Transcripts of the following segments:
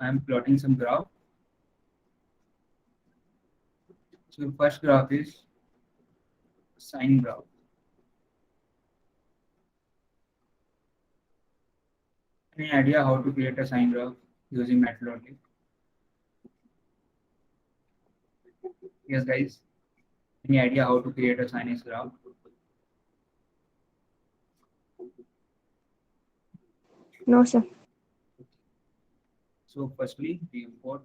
I am plotting some graph. So first graph is sine graph. Any idea how to create a sine graph using Matplotlib? Yes, guys. Any idea how to create a sine graph? No, sir. So firstly, we import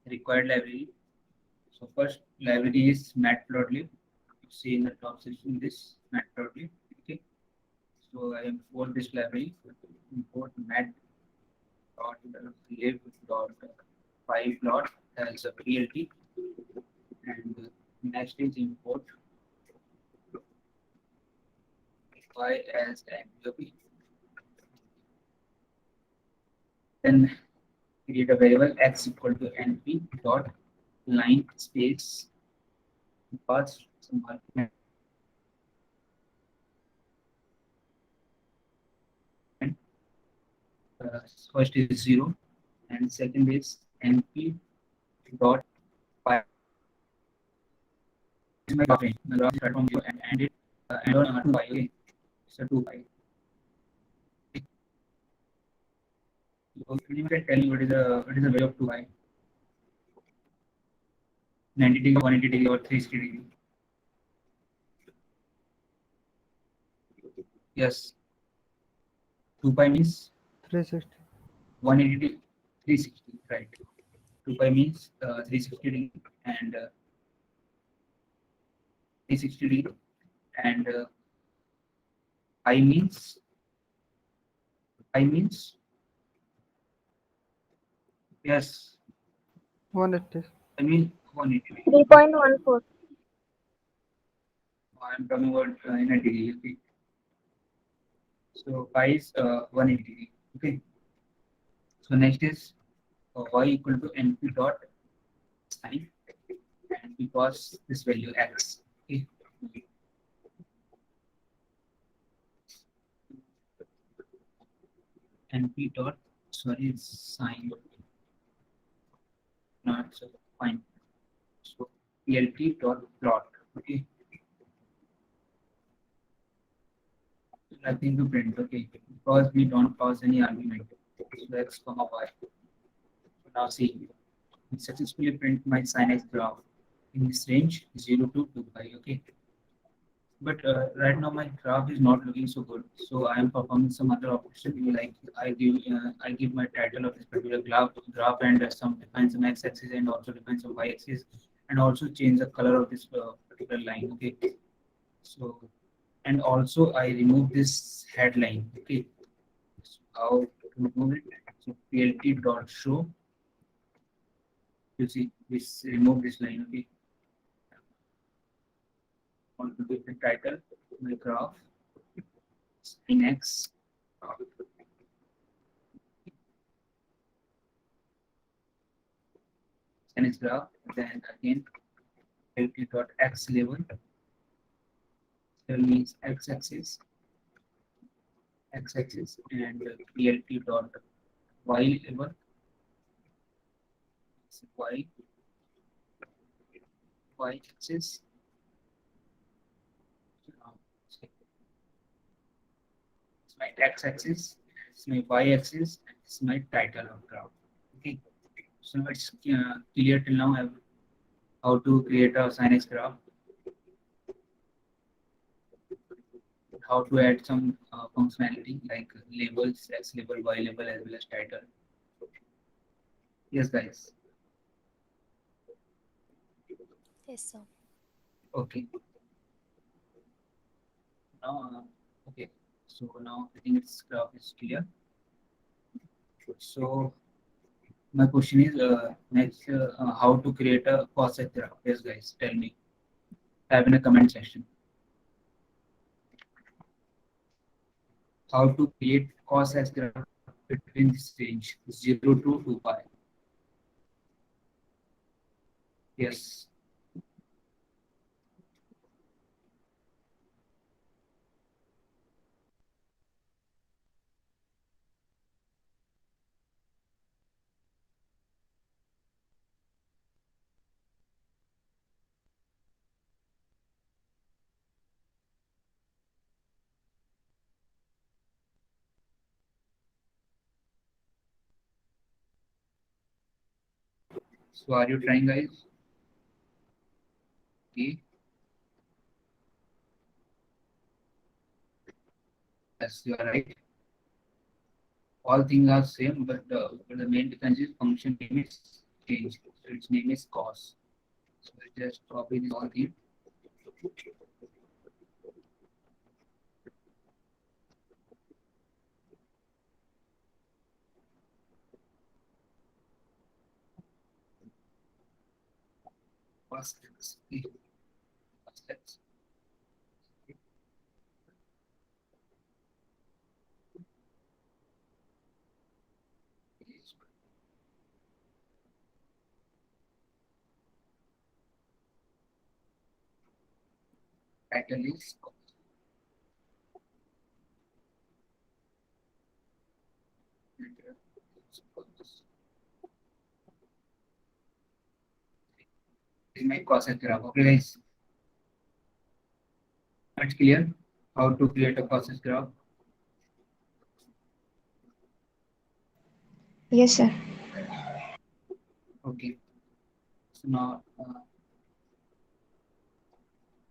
required library. So first library is Matplotlib. You see in the top section this Matplotlib. Okay. So I import this library. Import mat.lib.pyplot as a PLT, and next is import y as MUP. Then create a variable x equal to np dot line space pass some argument. First is 0 and second is np dot pi. This is my graph range. The graph start from 0 and end it end on 2 pi. Okay, so 2 pi. So you can tell me what is the value of 2 pi? 90 degree, 180 degree, or 360 degree? Yes, 2 pi means 360. 180 degree, 360, right? 2 pi means 360 degree and 360 degree, and I means yes, 180. I mean 180 degree. 3.14. I'm talking about in a degree. Okay. So pi is 180 degree. Okay. So next is y equal to np dot sine, and we pass this value x. Okay. np dot sorry sine not so fine. So plt dot plot. Okay. Nothing to print. Okay. Because we don't pass any argument. So x comma y. So now see, I successfully print my sin x graph in this range 0 to 2 pi. Okay. But right now my graph is not looking so good. So I am performing some other operation, like I give my title of this particular graph and some define some x-axis and also define some y-axis, and also change the color of this particular line. Okay. So and also I remove this headline. Okay. So how to remove it? So plt dot show. You see this remove this line. Okay. Want to give the title my graph in x. And its graph, then again plt dot x level means x-axis and plt dot y level y y-axis. It's my x-axis, it's my y-axis, and it's my title of graph. Okay, so it's clear till now how to create a sin x graph, how to add some functionality like labels, x label, y label, as well as title. Yes, guys. Yes, sir. Okay. Now, okay. So now I think its graph is clear. So my question is next, how to create a cosec graph? Yes, guys, tell me. Type in a comment section. How to create cosec graph between this range 0 to 2 pi? Yes. So are you trying, guys? Okay. Yes, you are right. All things are same, but the main difference is function name is changed. So its name is cos. So I just copy this all thing. Cos x. Okay. Cos x. Title is cos. This is my cosine graph. Okay, guys. It's clear how to create a cosine graph. Yes, sir. Okay. So now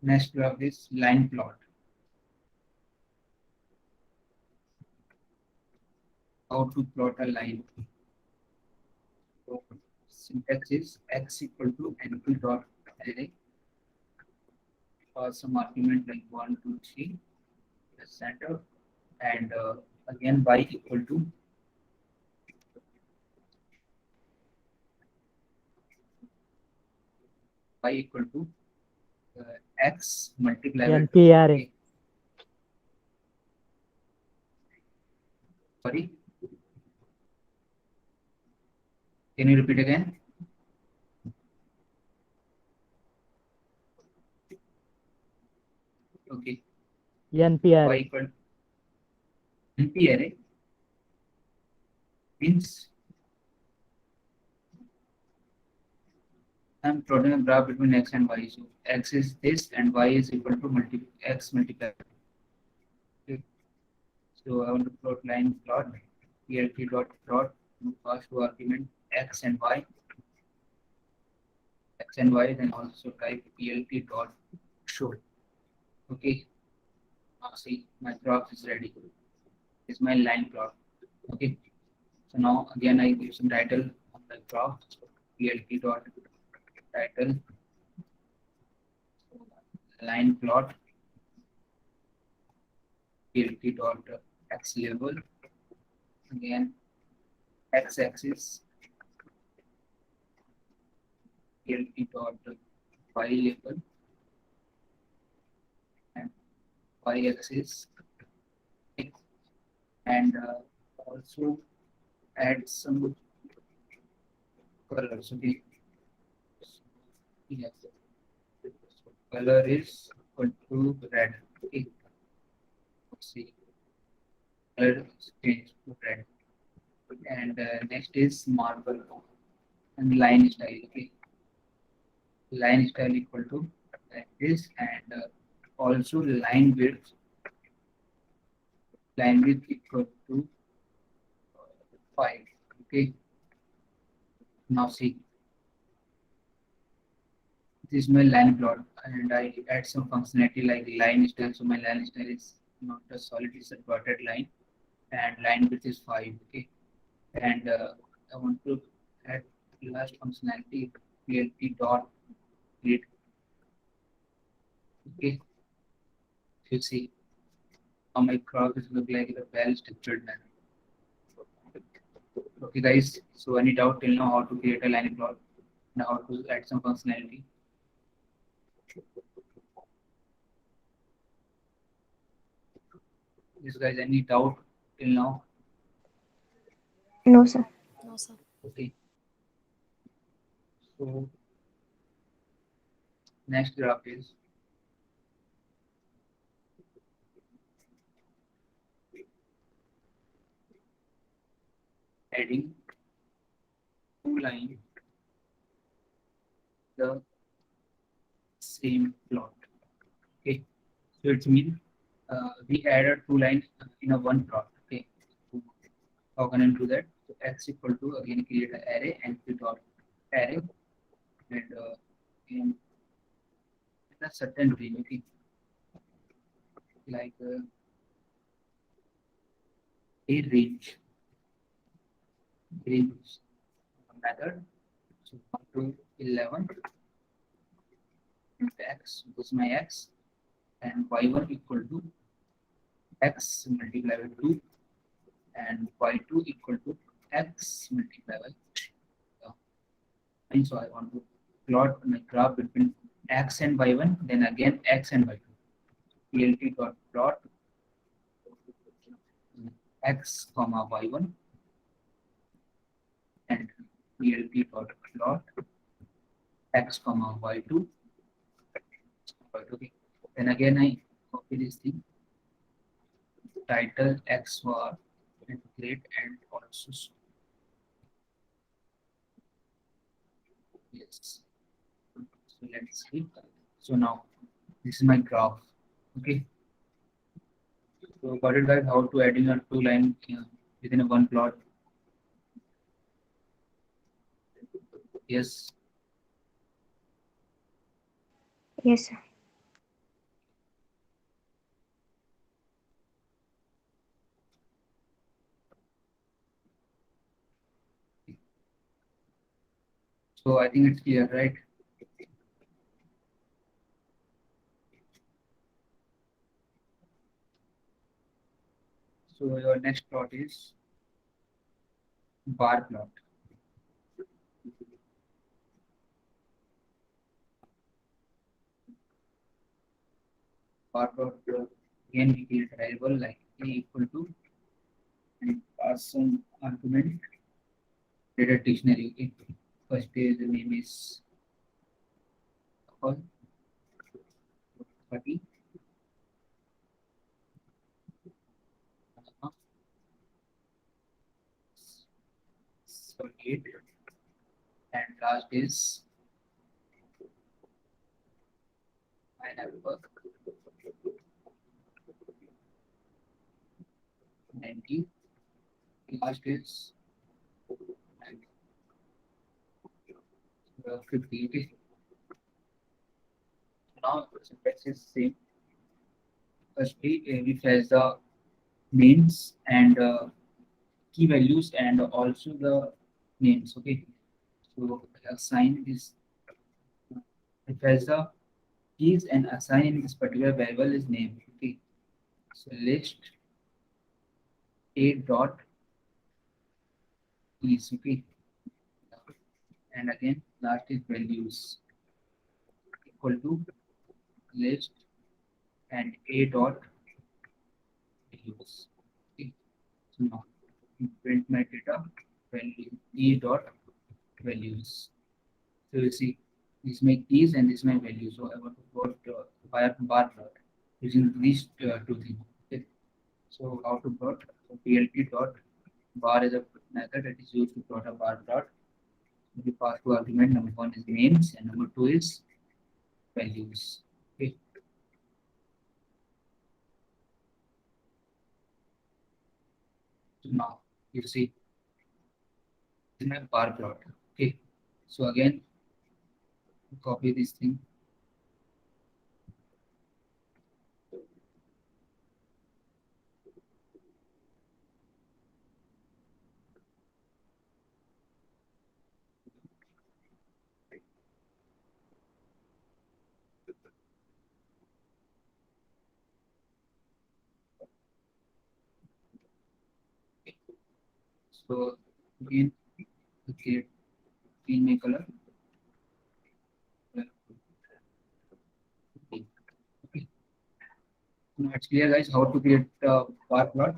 next graph is line plot. How to plot a line. So syntax is x equal to np dot array for some argument like 1, 2, 3, the center, and again y equal to x multiplied by 2. NPRA. Okay. Sorry. Can you repeat again? Okay. Y NPRA. equal NP array means I'm plotting a graph between x and y. So x is this and y is equal to x multiplied. Okay. So I want to plot line plot PLT dot plot pass to argument x and y, then also type PLT dot show. Okay. Now see my graph is ready. It's my line plot. Okay. So now again I give some title on the graph. So PLT dot title line plot PLT dot x level, again x axis PLT dot y level, and y axis, and also add some colors. Okay. Yes. Color is equal to red. Okay. Let's see. Color is changed to red. And next is marble and line style. Okay. Line style equal to like this, and also line width equal to 5. Okay. Now see. This is my line plot, and I add some functionality like line style. So my line style is not a solid, it's a dotted line, and line width is 5. Okay. And I want to add last functionality PLT dot grid. Okay. You see how my graph is look like a well structured manner. Okay, guys. So any doubt till now how to create a line plot and how to add some functionality? Yes, guys. Any doubt till now? No, sir. No, sir. Okay. So next graph is adding two lines the same plot. Okay, so it means we added two lines in a one plot. Okay, so how can I do that? So x equal to again create an array and we dot array and in a certain range, okay, like a range method. So 1 to 11 into x, this is my x, and y1 equal to x multiplied by 2, and y2 equal to x multiplied by 2. And so I want to plot my graph between x and y1, then again x and y2. PLT dot plot x comma y1 and PLT dot plot x comma y2. Okay. Then again I copy this thing, title x var and create and also yes. So let's see. So now this is my graph. Okay. So got it guys, how to adding a two line within a one plot. Yes. Yes, sir. So I think it's clear, right? So your next plot is bar plot. Bar plot again we create variable like a equal to and pass some argument data dictionary. Okay. First is the name is call 30. So 8 and last is I have work 90. Last is 50. Okay. Now the syntax is same. Firstly, we fetch the names and key values and also the names. Okay. So assign this. We fetch the keys and assign in this particular variable is name. Okay. So list a dot keys. Okay. And again, last is values equal to list and a dot values. Okay. So now print my data value e dot values. So you see, this is my keys and this is my value. So I want to plot bar plot using these two things. Okay. So how to plot? So PLT dot bar is a method that is used to plot a bar plot. We pass two argument. Number one is names and number two is values. Okay. So now you see this is my bar plot. Okay. So again, copy this thing. So again, okay, clean my color. Okay. Now it's clear, guys, how to create a bar plot.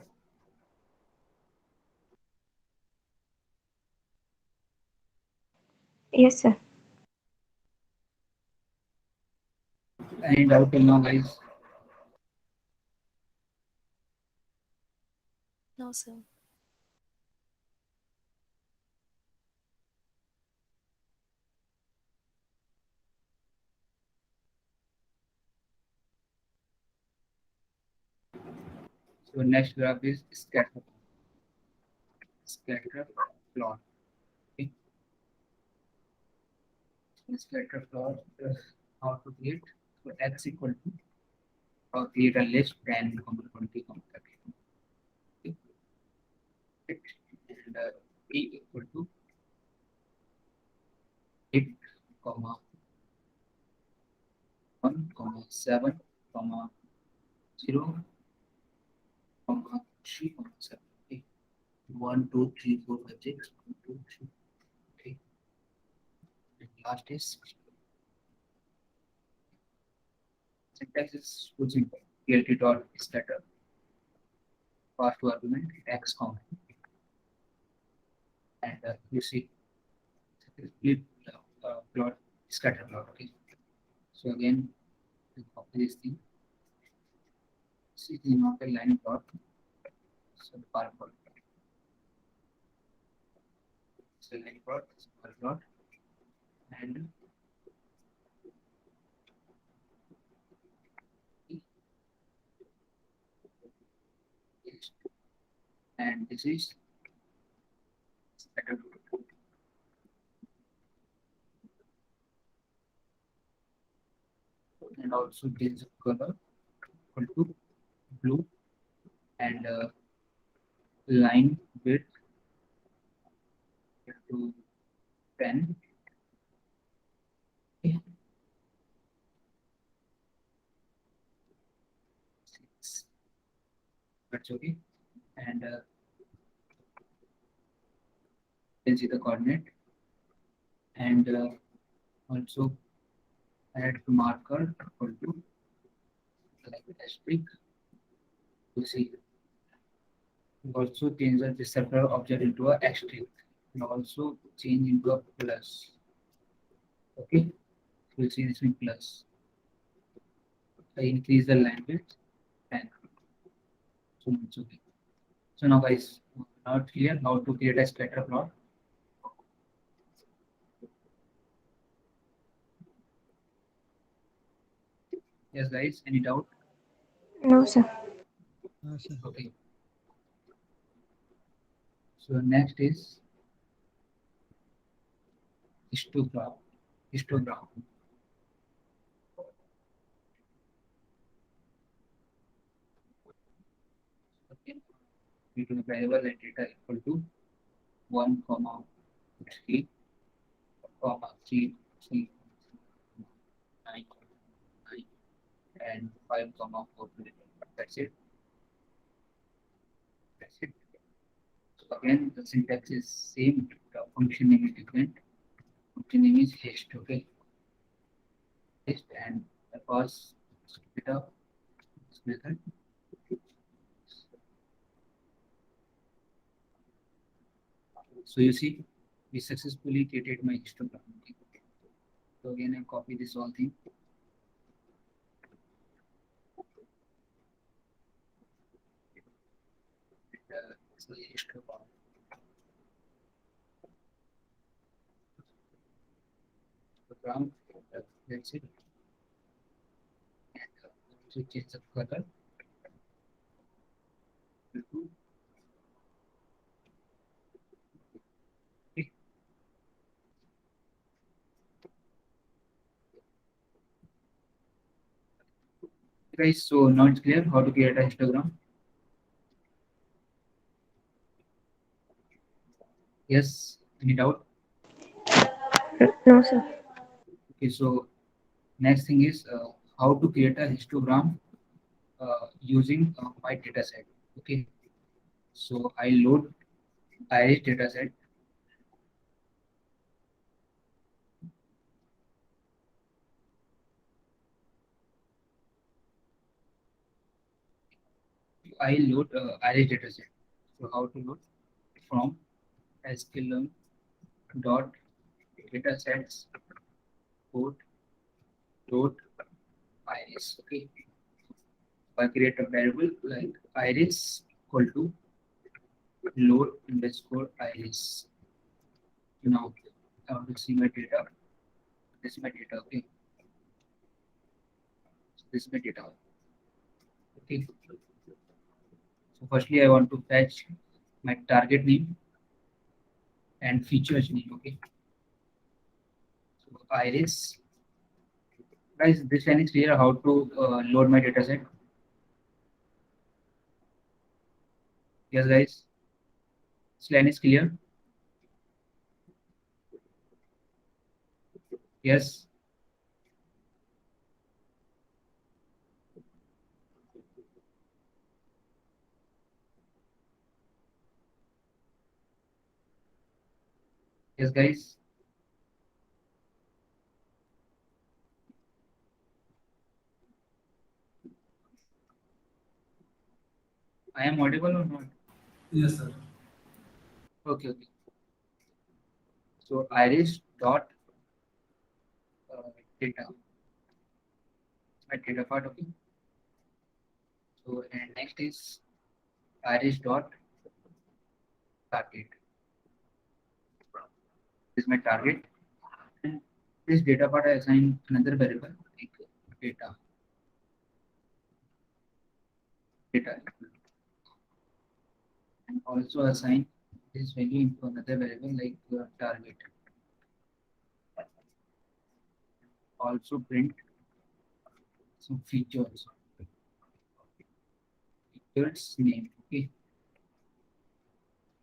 Yes, sir. Any doubt till now, guys? No, sir. So next graph is scatter plot. Okay. scatter plot, how to create. So x equal to create a list 10, 20, 30. Okay. And p equal to 8, comma 1, comma 7, comma 0, comma 3, comma 7. Okay. 1, 2, 3, 4, 5, 6, 1, 2, 3. Okay. And last is syntax is too simple. PLT dot scatter. Pass to argument x comma. And you see split plot scatter plot. Okay. So again, we copy this thing. See the not a line plot. So the bar plot. So line plot, bar plot, and this is scatter plot. And also this color equal to blue and line width equal to 10. Okay. 6. That's okay. And you can see the coordinate and also add marker equal to like asterisk. You see, we also change the circular object into a asterisk and also change into a plus. Okay, so you see this one plus. I increase the line width 10. So it's okay. So now guys, now it's clear how to create a scatter plot. Yes guys, any doubt? No, sir. No, sir. Okay. So next is histogram. Histogram. Okay. We do variable and data equal to 1, comma 3, comma 3, 3, 9, 9, and 5, comma 4. That's it. That's it. So again, the syntax is same. The function name is different. Function name is hist. Okay. Hist and the pass data this method. So you see, we successfully created my histogram. Okay. So again, I copy this whole thing. So histogram. Histogram. That's it. And also change the color. Guys, so now it's clear how to create a histogram. Yes, any doubt? No, sir. Okay, so next thing is how to create a histogram using my data set. Okay, so I load iris data set. I load iris data set. So how to load from sklearn dot data sets code dot iris. Okay, I create a variable like iris equal to load underscore iris. Now I want to see my data. This is my data. Okay, so this is my data. Okay, so firstly I want to fetch my target name and features name. Okay, so Iris. Guys, this line is clear how to load my dataset. Yes, guys. This line is clear. Yes. Yes, guys. I am audible or not? Yes, sir. Okay, okay. So iris dot data. My data part, okay. So and next is iris dot target. This is my target. And this data part I assign another variable like data. Data. And also assign this value into another variable like target. Also print some features. Features name. Okay.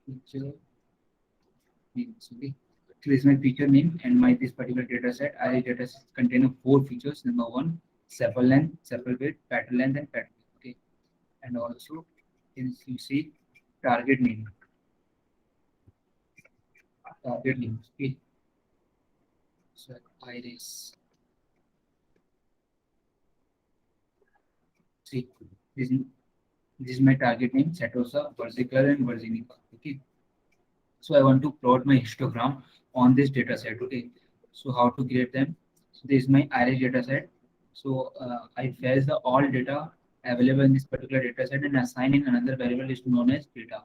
Feature name. Okay. So this is my feature name and my this particular data set. I data set contain of 4 features. Number 1, sepal length, sepal width, petal length, and petal width. Okay. And also is you see target name. Target name. Okay. So iris. See this is my target name, Satosa, Versicolor, and Virginica. Okay. So I want to plot my histogram on this data set. Okay. So how to create them? So this is my iris data set. So I fetch the all data available in this particular data set and assign in another variable is known as data.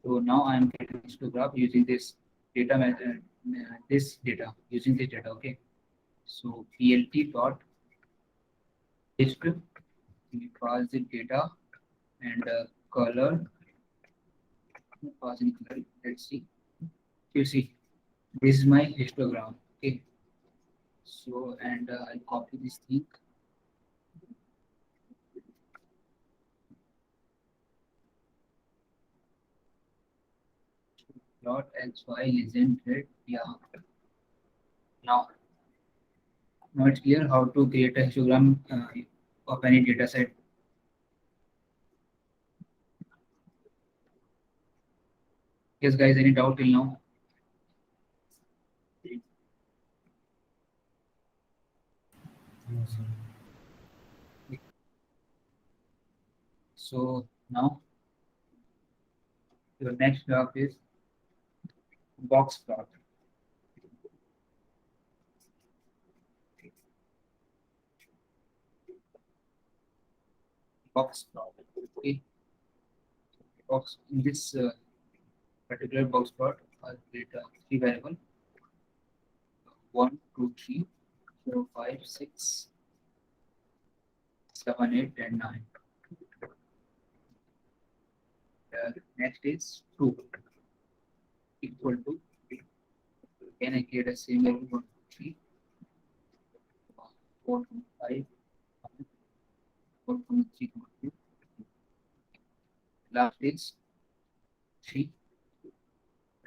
So now I am creating histogram using this data method, this data using this data. Okay. So plt dot hist, we pass the data and color, pass in color. Let's see. You see, this is my histogram. Okay. So and I copy this thing. Plot xy legend red. Yeah. Now, now it's clear how to create a histogram of any data set. Yes, guys, any doubt till now? No, sir. So now your next graph is box plot. Box plot. Okay. Box in this particular box plot are data 3 variable 1, 2, 3, 4, 5, 6, 7, 8, and 9. Next is 2 equal to, can I create a same value 1, 2, 3, 4, 5, 4, 3, 2. Last is 3,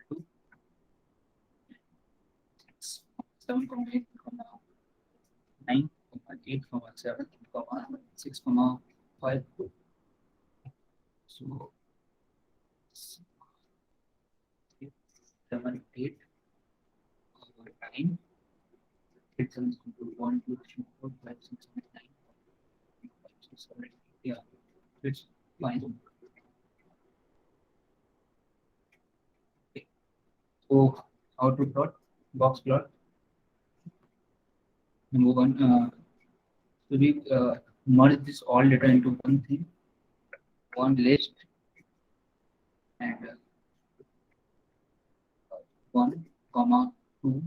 2, 6, 7, 8, 9, 8, 7, 6, 5. So 7, 8, 9. 8, 7, 1, 2, 3, 4, 5, 6, 7, 9. 5, 6, 7, 8. Yeah, it's fine. Okay. So how to plot box plot? Number 1, so we merge this all data into one thing, one list, and 1, comma 2,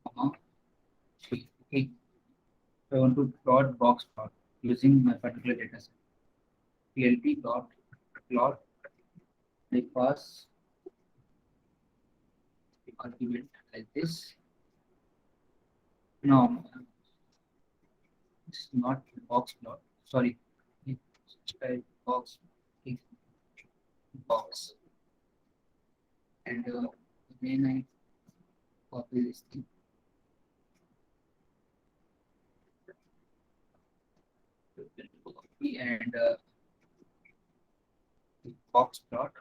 comma 3. Okay. So I want to plot box plot using my particular data set. PLT dot plot. I pass the argument like this. No, it's not box plot. Sorry, it's a box. It's box. And then I copy this thing. And box plot,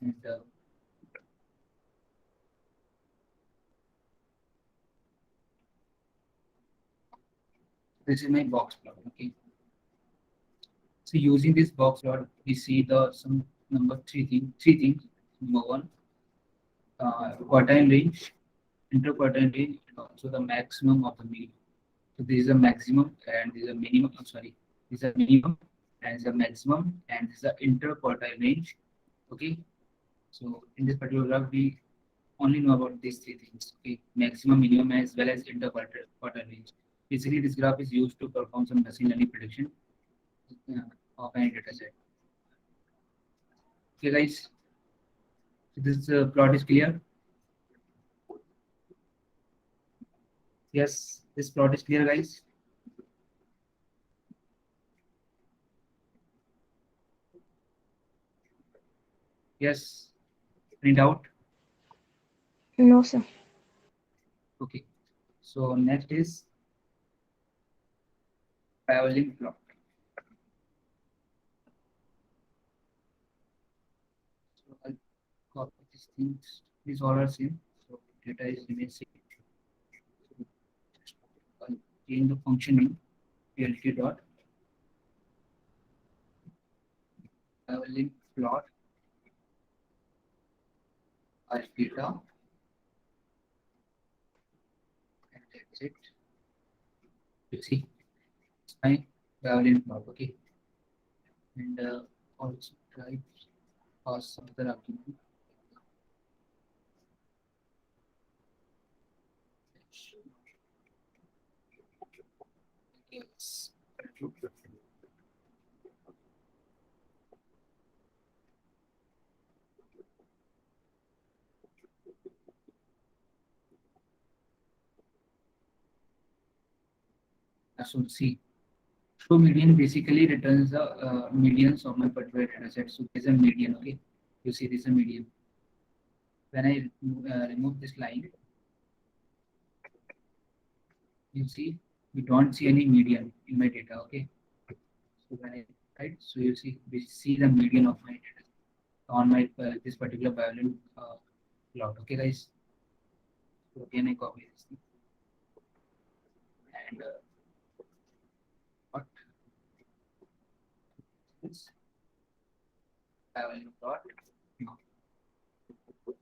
and this is my box plot. Okay. So using this box plot, we see the some number three things. Number one, quartile range, interquartile range, and also the maximum of the mean. So this is a maximum and this is a minimum. I'm sorry, this is a minimum and this is a maximum and this is a interquartile range. Okay. So in this particular graph, we only know about these three things. Okay, maximum, minimum, as well as interquartile range. Basically, this graph is used to perform some machine learning prediction of any data set. Okay, guys. So this plot is clear. Yes, this plot is clear, guys. Yes. Any doubt? No, sir. Okay. So next is traveling plot. So I'll copy these things. These all are same. So data is remain same. I'll change the function in plt dot traveling plot as data, and that's it. You see, it's my traveling plot. Okay, and also try pass some other argument. Yes. So see, so median basically returns the medians of my particular data set. So there's a median. Okay, you see this is a median. When I remove this line, you see we don't see any median in my data. Okay, so when I right, so you see we see the median of my data on my this particular violin plot. Okay, guys. So again, I copy this thing. And what is violin plot? No.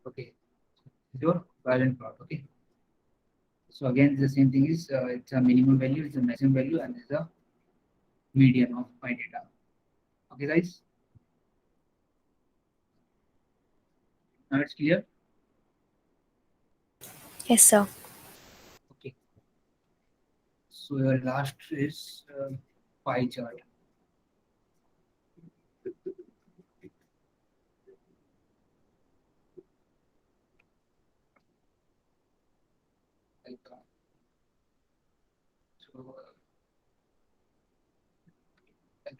Okay, your violin plot. Okay. So again, the same thing is it's a minimum value, it's a maximum value, and it's a median of my data. Okay, guys. Now it's clear. Yes, sir. Okay. So your last is pie chart. Like, so like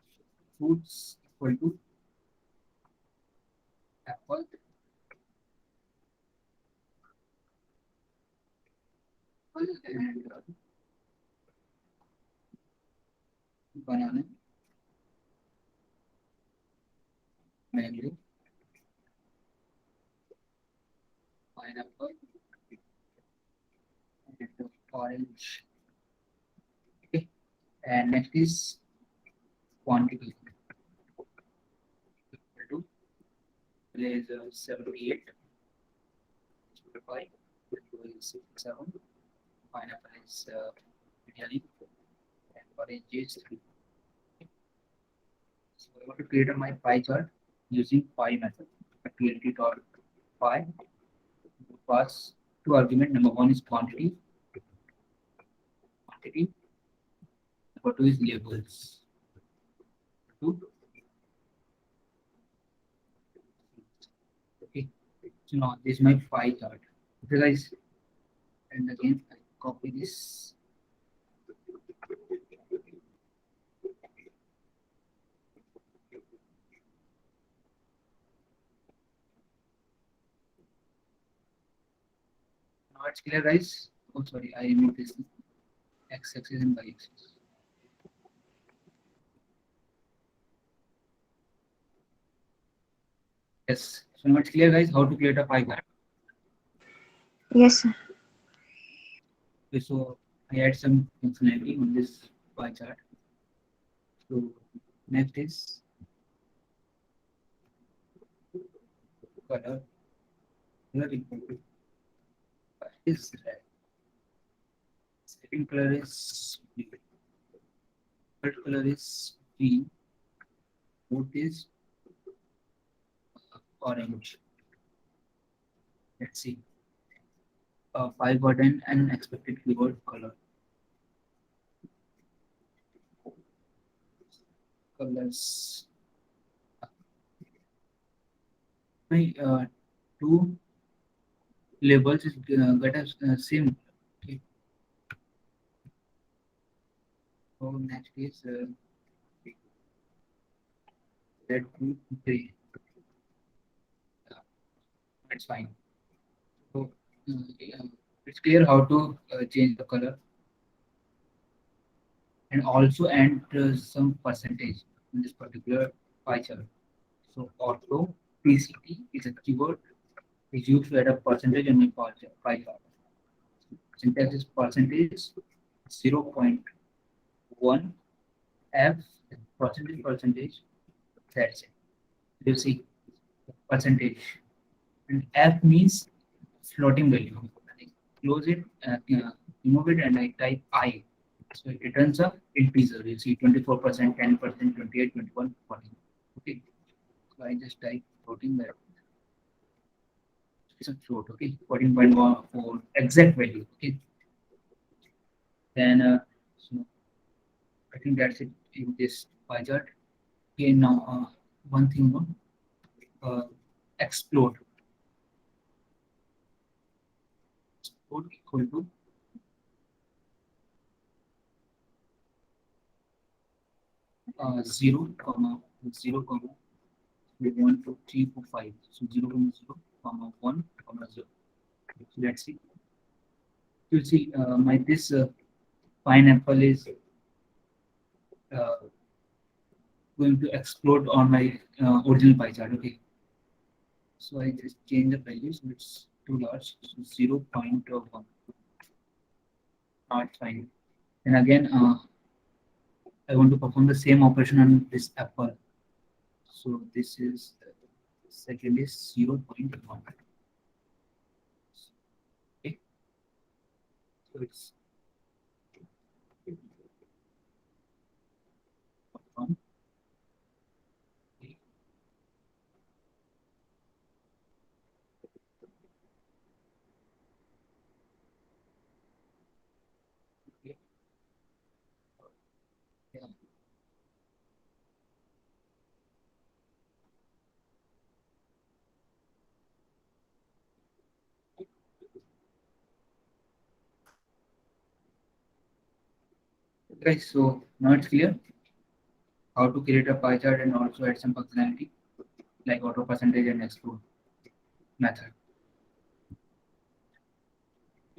fruits equal to apple, and banana, mango, pineapple, and orange. Okay. And next is quantity equal to is 78, 5, is 7, pineapple is nearly, and orange is 3. So I want to create my pie chart using pie method. Plt dot pie pass two argument. Number one is quantity. Number two is labels. Two. Okay. So now this is my pie chart. Okay, guys. And again, I copy this. Now it's clear, guys. Oh, sorry, I removed this x-axis and y-axis. Yes. So now it's clear, guys, how to create a pie chart. Yes, sir. Okay, so I add some functionality on this pie chart. So next is color. Color equal to is red. Second color is blue. Third color is green. Fourth is orange. Let's see. 5 button and expected keyword color. Colors. My two labels is get us same. Okay. So next is red, blue, gray. That's fine. So yeah, it's clear how to change the color and also enter some percentage in this particular pie chart. So auto PCT is a keyword is used to add a percentage on my pie chart. Syntax is percentage 0.1 F percentage. That's it. You see percentage and F means floating value. I close it, remove it, and I type I. So it returns a integer. You see 24%, 10%, 28, 21, 40. Okay. So I just type floating value. It's a float. Okay. 14.14 exact value. Okay. Then so I think that's it in this pie chart. Okay. Now one thing more. Explode. Explode equal to 0, 0, 1, 2, 3, 4, 5. So 0, 1, 0. So let's see. You see, my this pineapple is going to explode on my original pie chart. Okay. So I just change the values. It's too large. So 0.1. Now it's fine. And again, I want to perform the same operation on this apple. So this is second is 0.1. Okay. So it's perform. Okay. Okay. Yeah. Guys, so now it's clear how to create a pie chart and also add some functionality like auto percentage and explode method.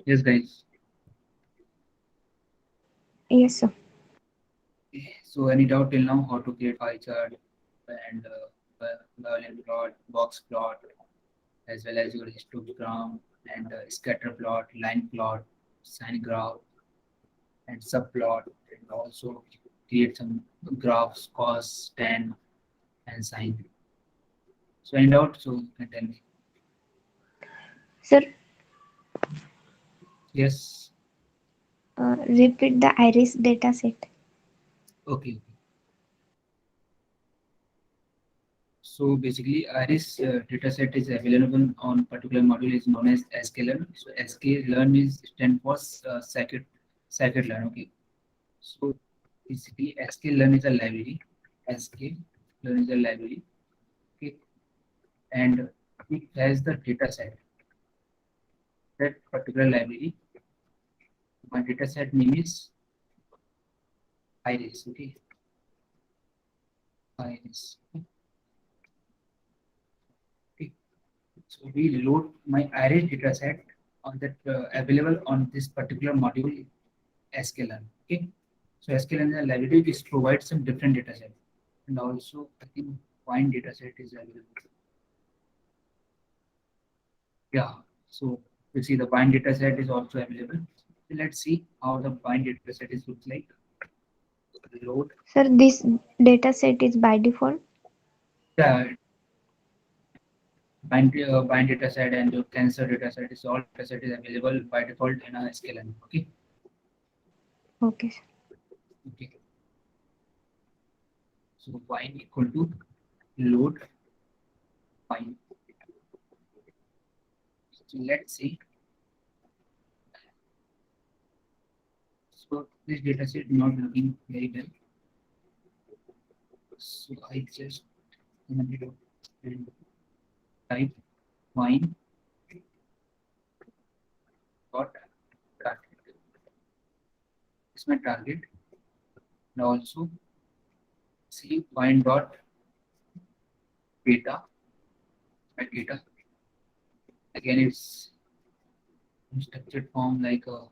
Yes, guys. Yes, sir. Okay, so any doubt till now how to create pie chart and Boolean plot, box plot, as well as your histogram and scatter plot, line plot, sine graph, and subplot, and also create some graphs, cos, tan, and sine. So any doubt? So you can tell me. Sir, Yes. repeat the iris data set. Okay. So basically, Iris dataset is available on particular module is known as sklearn. So sklearn is stand for scikit-learn. Okay. So basically, sklearn is a library. Sklearn is a library. Okay, and it has the data set. That particular library my data set name is Iris. Okay, Iris. Okay, so we load my Iris data set on that available on this particular module sklearn. Okay, so sklearn is a library which provides some different data set, and also I think find data set is available. Yeah, so you see the bind data set is also available. So let's see how the bind data set is looks like. Load. Sir, this data set is by default. Yeah, bind data set and your cancer data set is all data set is available by default in a sklearn. Okay. Okay, sir. Okay. So bind equal to load bind. So let's see. So this data set not looking very well. So I just and type find dot target. Is my target. And also see find dot data. My data. Again, it's in structured form like a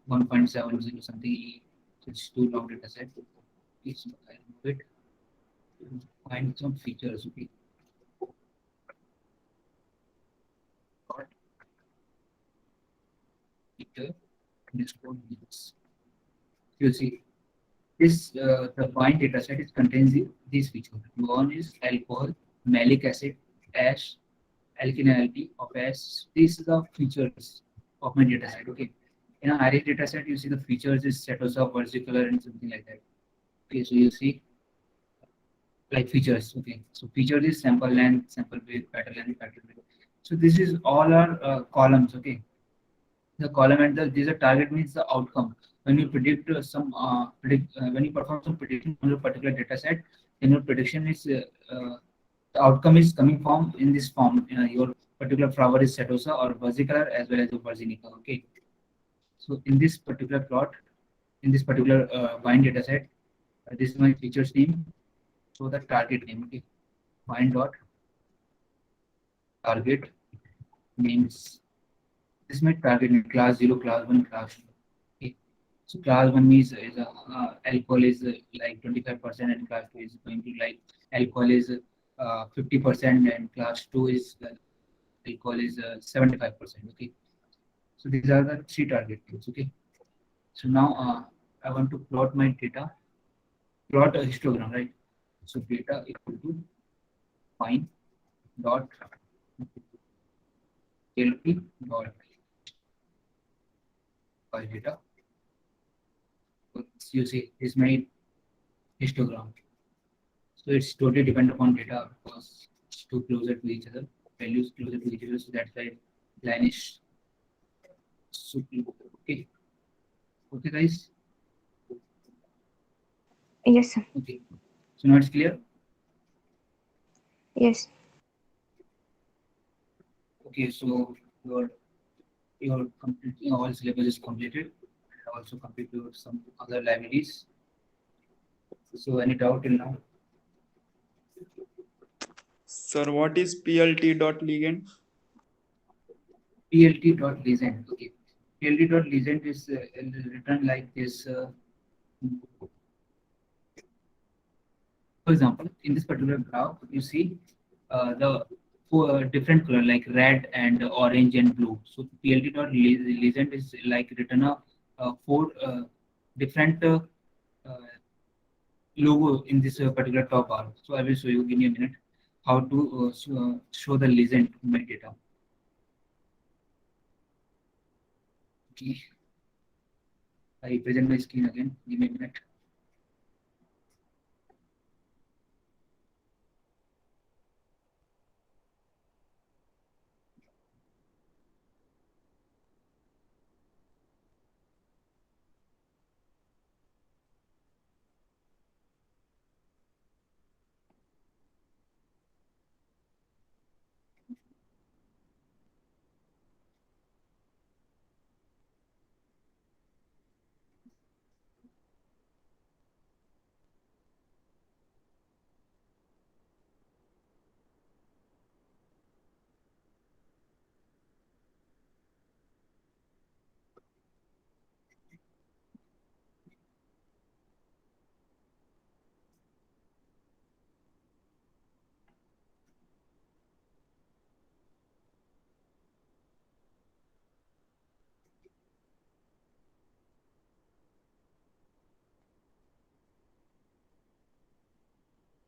1.70 something. So it's too long data set. Please remove it. Find some features. Okay. Dot feature underscore needs. You see this the bind data set is contains these features. One is alcohol, malic acid, ash, alkalinity of ash. These are the features of my data set. Okay. In a array data set, you see the features is setosa, versicolor, and something like that. Okay, so you see like features. Okay, so features is sample length, sample width, pattern length, pattern width. So this is all our columns. Okay, the column and these are target means the outcome. When you predict when you perform some prediction on a particular data set, then your prediction is the outcome is coming from in this form. Your particular flower is setosa or versicolor as well as the virginica. Okay, so in this particular plot, in this particular bind data set, this is my features name. So the target name. Okay, bind dot target names. This is my target name, class 0, class 1, class 2. Okay. So class 1 is a alcohol is like 25% and class 2 is going to like alcohol is 50% and class 2 is alcohol is 75%. Okay. So these are the three target names. Okay. So now I want to plot my data, plot a histogram, right? So data equal to find dot lp dot by data. So you see is my histogram. So it's totally dependent upon data because it's too closer to each other, values closer to each other. So that's why line is so okay. Okay, guys. Yes, sir. Okay. So now it's clear. Yes. Okay. So your completing all syllabus is completed. Also complete your some other libraries. So any doubt till now? Sir, what is plt.ligand? plt.legend. Okay. plt.legend is written like this. For example, in this particular graph, you see the four different color like red and orange and blue. So plt.legend is like written four different logo in this particular top bar. So I will show you. Give me a minute. How to show the legend in my data. Okay. I present my screen again. Give me a minute.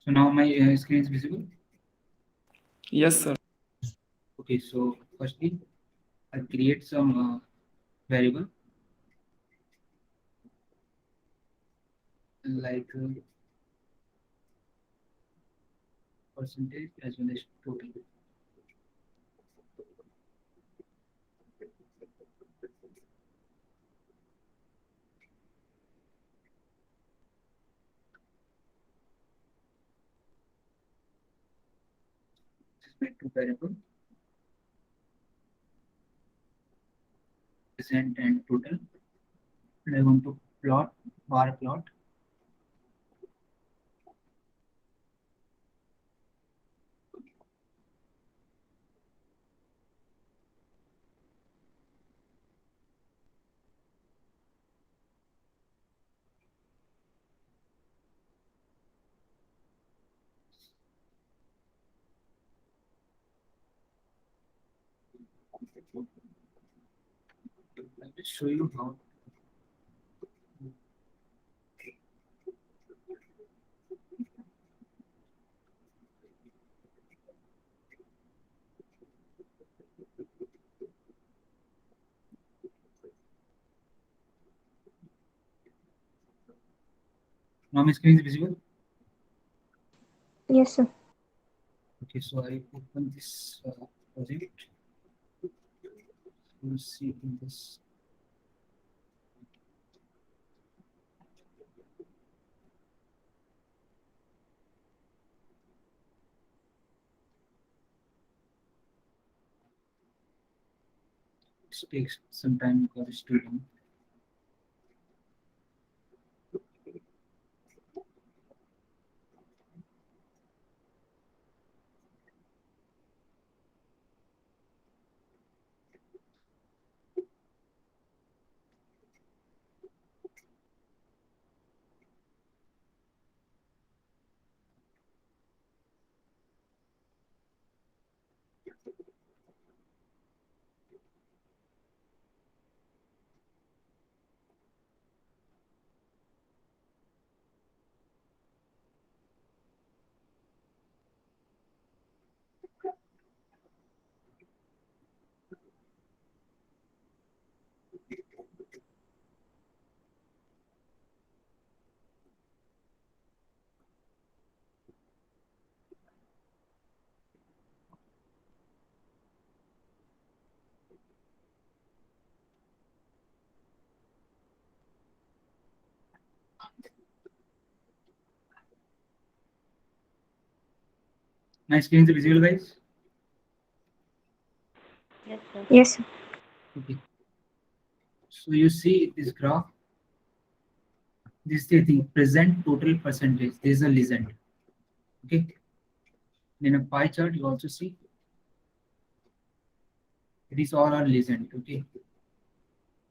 So now my screen is visible. Yes, sir. Okay, so firstly, I'll create some variable like percentage as well as total. To variable present and total, and I want to plot bar plot. I'll just show you how. Now my screen is visible. Yes, sir. Okay, so I open this project. You'll see in this. It takes some time because it's too long. My screen is visible, guys. Yes, sir. Okay. So you see this graph. This is the thing, present total percentage. This is a legend. Okay. In a pie chart, you also see it is all our legend. Okay.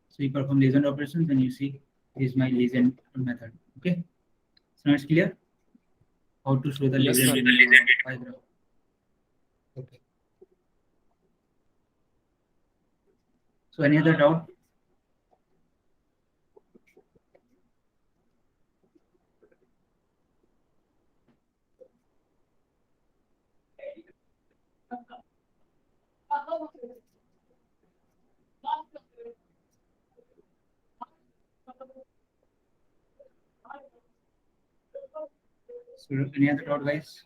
So you perform legend operations, and you see this is my legend method. Okay. So now it's clear how to show the Yes, legend sir. in the pie graph. Okay. So any other doubt? So any other doubt, guys?